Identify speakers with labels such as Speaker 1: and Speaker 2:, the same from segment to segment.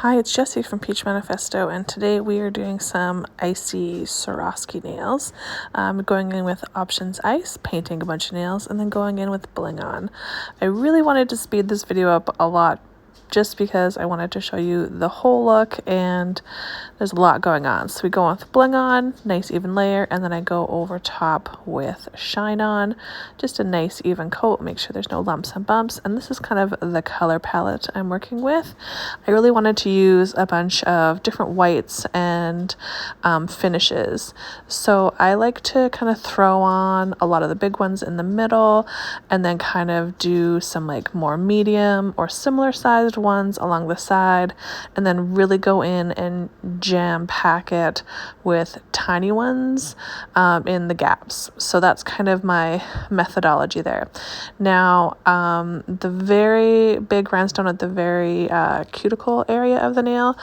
Speaker 1: Hi, it's Jessie from Peach Manifesto, and today we are doing some Icy Swarovski nails. Going in with Options Ice, painting a bunch of nails, and then going in with Bling on. I really wanted to speed this video up a lot just because I wanted to show you the whole look, and there's a lot going on. So we go with Bling on, nice even layer, and then I go over top with Shine on, just a nice even coat, make sure there's no lumps and bumps. And this is kind of the color palette I'm working with. I really wanted to use a bunch of different whites and finishes. So I like to kind of throw on a lot of the big ones in the middle, and then kind of do some like more medium or similar sized ones along the side, and then really go in and jam pack it with tiny ones in the gaps. So that's kind of my methodology there. Now the very big rhinestone at the very cuticle area of the nail,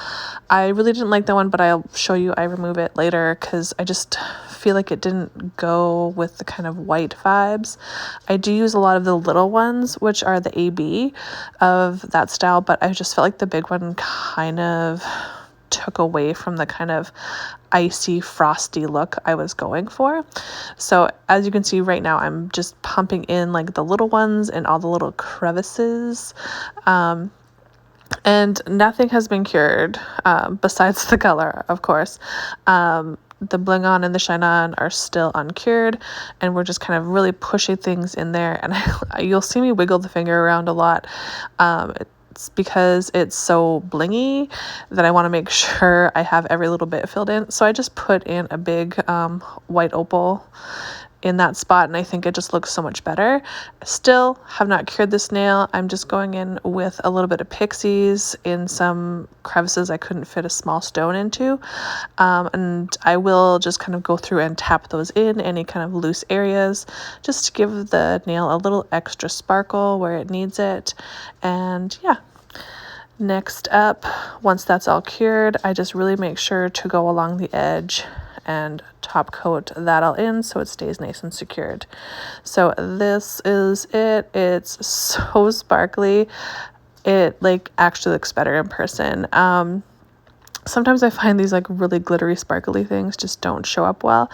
Speaker 1: I really didn't like that one, but I'll show you I remove it later because I just feel like it didn't go with the kind of white vibes. I do use a lot of the little ones, which are the AB of that style, but I just felt like the big one kind of took away from the kind of icy frosty look I was going for. So as you can see right now, I'm just pumping in like the little ones and all the little crevices, and nothing has been cured besides the color, of course. The Bling on and the Shine on are still uncured, and we're just kind of really pushing things in there, and you'll see me wiggle the finger around a lot. It's because it's so blingy that I want to make sure I have every little bit filled in. So I just put in a big white opal in that spot, and I think it just looks so much better. Still have not cured this nail. I'm just going in with a little bit of pixies in some crevices I couldn't fit a small stone into, and I will just kind of go through and tap those in any kind of loose areas just to give the nail a little extra sparkle where it needs it. And yeah, next up, once that's all cured, I just really make sure to go along the edge and top coat that all in so it stays nice and secured. So this is it. It's so sparkly. It like actually looks better in person. Sometimes I find these like really glittery sparkly things just don't show up well,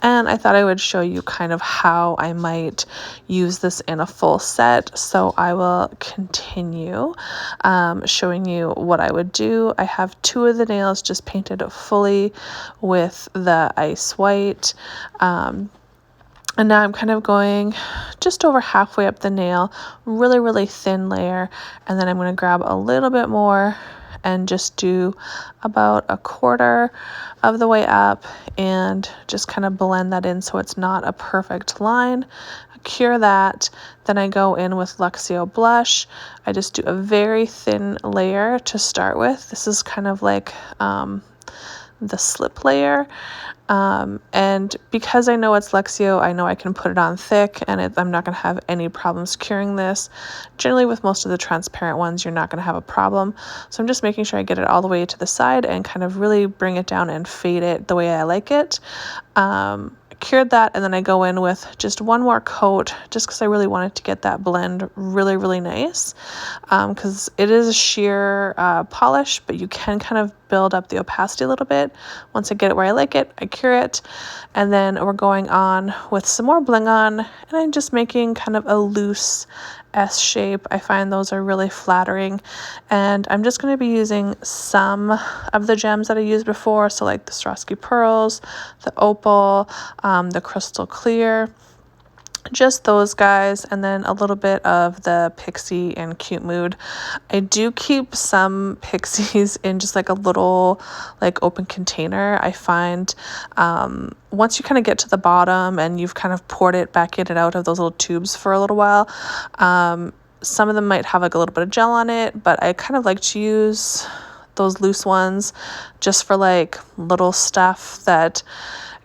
Speaker 1: and I thought I would show you kind of how I might use this in a full set. So I will continue showing you what I would do. I have two of the nails just painted fully with the ice white, and now I'm kind of going just over halfway up the nail, really thin layer, and then I'm going to grab a little bit more and just do about a quarter of the way up and just kind of blend that in so it's not a perfect line. Cure that, then I go in with Luxio blush. I just do a very thin layer to start with. This is kind of like the slip layer, and because I know it's Luxio, I know I can put it on thick, and I'm not going to have any problems curing this. Generally with most of the transparent ones, you're not going to have a problem, so I'm just making sure I get it all the way to the side and kind of really bring it down and fade it the way I like it. Cured that, and then I go in with just one more coat just because I really wanted to get that blend really nice, because it is a sheer polish, but you can kind of build up the opacity a little bit. Once I get it where I like it, I cure it, and then we're going on with some more Bling on, and I'm just making kind of a loose S shape. I find those are really flattering, and I'm just going to be using some of the gems that I used before, so like the Swarovski pearls, the opal, the crystal clear, just those guys, and then a little bit of the pixie and cute mood. I do keep some pixies in just like a little like open container. I find once you kind of get to the bottom and you've kind of poured it back in and out of those little tubes for a little while, some of them might have like a little bit of gel on it, but I kind of like to use those loose ones just for like little stuff that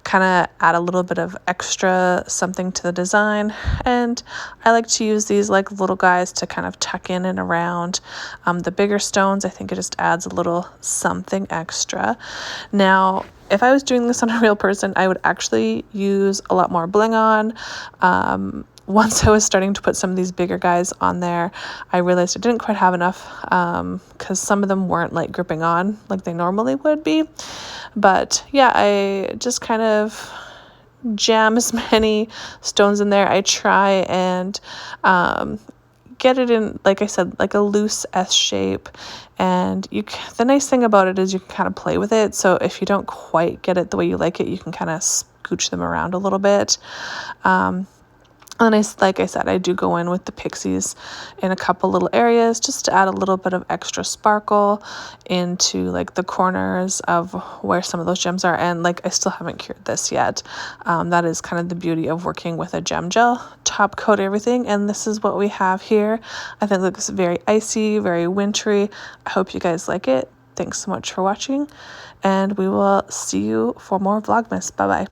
Speaker 1: kind of add a little bit of extra something to the design. And I like to use these like little guys to kind of tuck in and around the bigger stones. I think it just adds a little something extra. Now if I was doing this on a real person, I would actually use a lot more Bling on, once I was starting to put some of these bigger guys on there, I realized I didn't quite have enough because some of them weren't like gripping on like they normally would be. But yeah, I just kind of jam as many stones in there. I try and get it in, like I said, like a loose S shape. And the nice thing about it is you can kind of play with it. So if you don't quite get it the way you like it, you can kind of scooch them around a little bit. And like I said, I do go in with the pixies in a couple little areas just to add a little bit of extra sparkle into like the corners of where some of those gems are. And like I still haven't cured this yet. That is kind of the beauty of working with a gem gel. Top coat everything, and this is what we have here. I think it looks very icy, very wintry. I hope you guys like it. Thanks so much for watching, and we will see you for more Vlogmas. Bye bye.